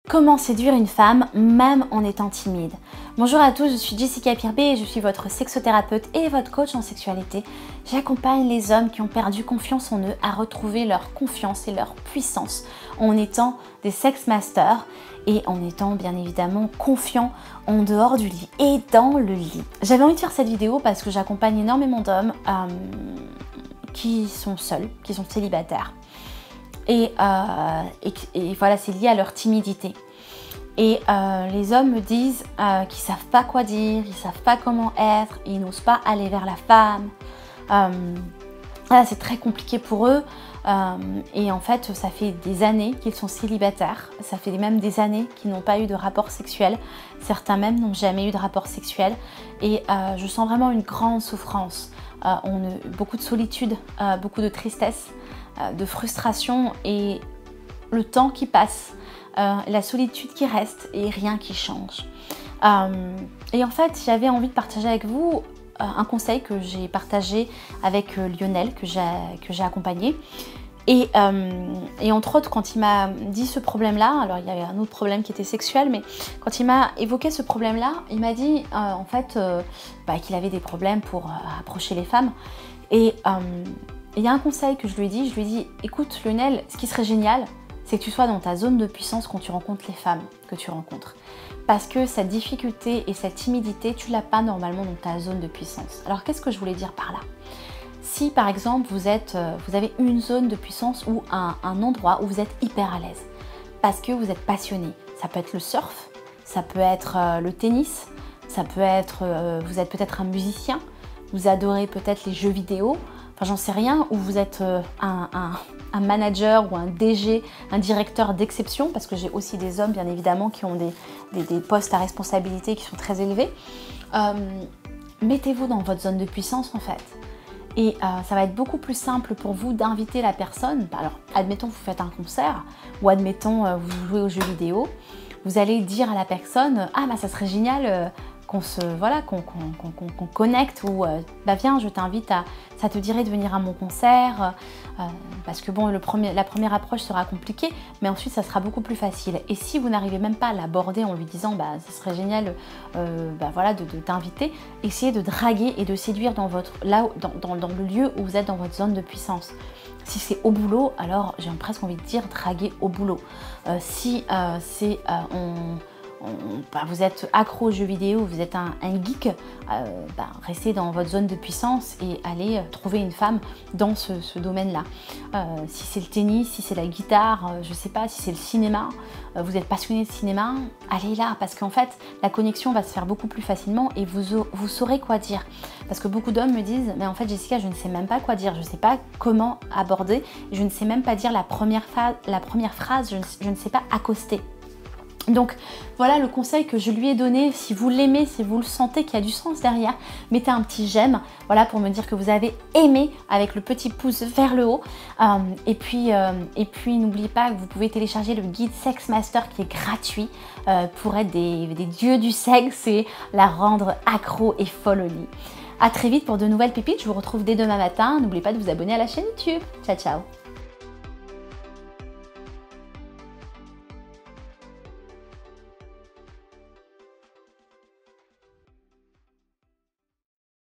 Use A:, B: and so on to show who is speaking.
A: Comment séduire une femme même en étant timide? Bonjour à tous, je suis Jessica Pirbe et je suis votre sexothérapeute et votre coach en sexualité. J'accompagne les hommes qui ont perdu confiance en eux à retrouver leur confiance et leur puissance en étant des sex masters et en étant bien évidemment confiants en dehors du lit et dans le lit. J'avais envie de faire cette vidéo parce que j'accompagne énormément d'hommes qui sont seuls, qui sont célibataires. Et voilà, c'est lié à leur timidité. Et les hommes me disent qu'ils ne savent pas quoi dire, ils ne savent pas comment être, ils n'osent pas aller vers la femme. Voilà, c'est très compliqué pour eux. Et en fait, ça fait des années qu'ils sont célibataires. Ça fait même des années qu'ils n'ont pas eu de rapport sexuel. Certains même n'ont jamais eu de rapport sexuel. Et je sens vraiment une grande souffrance. Beaucoup de solitude, beaucoup de tristesse, de frustration et le temps qui passe, la solitude qui reste et rien qui change. Et en fait, j'avais envie de partager avec vous un conseil que j'ai partagé avec Lionel, que j'ai accompagné. Et entre autres, quand il m'a dit ce problème-là, alors il y avait un autre problème qui était sexuel, mais quand il m'a évoqué ce problème-là, il m'a dit en fait qu'il avait des problèmes pour approcher les femmes. Et il y a un conseil que je lui ai dit, écoute Lionel, ce qui serait génial, c'est que tu sois dans ta zone de puissance quand tu rencontres les femmes que tu rencontres. Parce que cette difficulté et cette timidité, tu ne l'as pas normalement dans ta zone de puissance. Alors qu'est-ce que je voulais dire par là? Si par exemple vous avez une zone de puissance ou un endroit où vous êtes hyper à l'aise, parce que vous êtes passionné, ça peut être le surf, ça peut être le tennis, ça peut être, vous êtes peut-être un musicien, vous adorez peut-être les jeux vidéo, enfin j'en sais rien, ou vous êtes un manager ou un DG, un directeur d'exception, parce que j'ai aussi des hommes bien évidemment qui ont des postes à responsabilité qui sont très élevés. Mettez-vous dans votre zone de puissance en fait. Et ça va être beaucoup plus simple pour vous d'inviter la personne. Alors, admettons que vous faites un concert ou admettons vous jouez aux jeux vidéo. Vous allez dire à la personne « Ah, bah ça serait génial qu'on connecte » ou « Bah viens, je t'invite à... Ça te dirait de venir à mon concert ?» Parce que bon, la première approche sera compliquée, mais ensuite ça sera beaucoup plus facile. Et si vous n'arrivez même pas à l'aborder en lui disant bah ça serait génial voilà, de t'inviter, essayez de draguer et de séduire dans le lieu où vous êtes dans votre zone de puissance. Si c'est au boulot, alors j'ai presque envie de dire draguer au boulot. Si vous êtes accro aux jeux vidéo, vous êtes un geek, restez dans votre zone de puissance et allez trouver une femme dans ce domaine-là. Si c'est le tennis, si c'est la guitare, je ne sais pas, si c'est le cinéma, vous êtes passionné de cinéma, allez là, parce qu'en fait, la connexion va se faire beaucoup plus facilement et vous saurez quoi dire. Parce que beaucoup d'hommes me disent, mais en fait Jessica, je ne sais même pas quoi dire, je ne sais pas comment aborder, je ne sais même pas dire la première phrase, je ne sais pas accoster. Donc voilà le conseil que je lui ai donné. Si vous l'aimez, si vous le sentez qu'il y a du sens derrière, mettez un petit j'aime, voilà, pour me dire que vous avez aimé avec le petit pouce vers le haut. Et puis n'oubliez pas que vous pouvez télécharger le guide Sex Master qui est gratuit pour être des dieux du sexe et la rendre accro et folle au lit. A très vite pour de nouvelles pépites, je vous retrouve dès demain matin. N'oubliez pas de vous abonner à la chaîne YouTube. Ciao ciao.